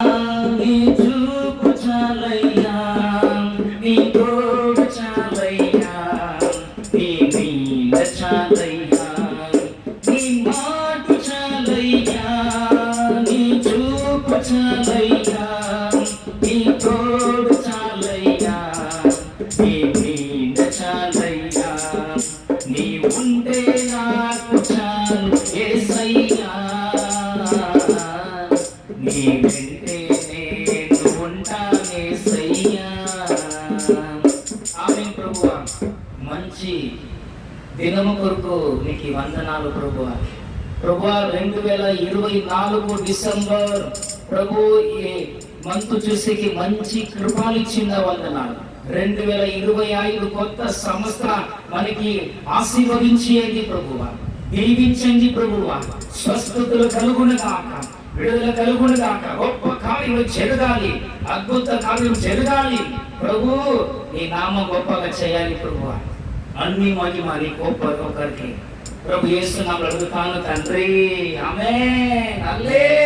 నీ చూపు చాలయ్యా, నీ తోడు చాలయ్యా, నీ నీడ చాలయ్యా, నీ మాట చాలయ్యా, నీ చూపు చాలయ్యా, నీ తోడు చాలయ్యా, నీ నీడ చాలయ్యా, నీ ఉంటే నాకు చాలు యేసయ్యా, నీ వెంటే నేను ఉంటానేసయ్యా. ఆమేన్ ప్రభువా. మంచి దినము కొరకు నీకు వందనాలు ప్రభువా. ప్రభువా 2024 డిసెంబర్ ప్రభు ఈ మంతు చూసేకి మంచి కృపాలిచ్చింద వందనాలు. 2025 కొత్త సంవత్సరం మనకి ఆశీర్వదించేది ప్రభువా, దీవించండి ప్రభువా. స్వస్థతలు కలుగునుగాక, విడుదల కలుగునుగాక, గొప్ప కార్యములు జరగాలి, అద్భుత కార్యం జరగాలి ప్రభు. నీ నామం గొప్పగా చేయాలి ప్రభువా. అన్ని మహిమ నీ గొప్ప ఒకరికి ప్రభు యేసు నామములో అడుగుతాను తండ్రి, ఆమేన్. హల్లెలూయా.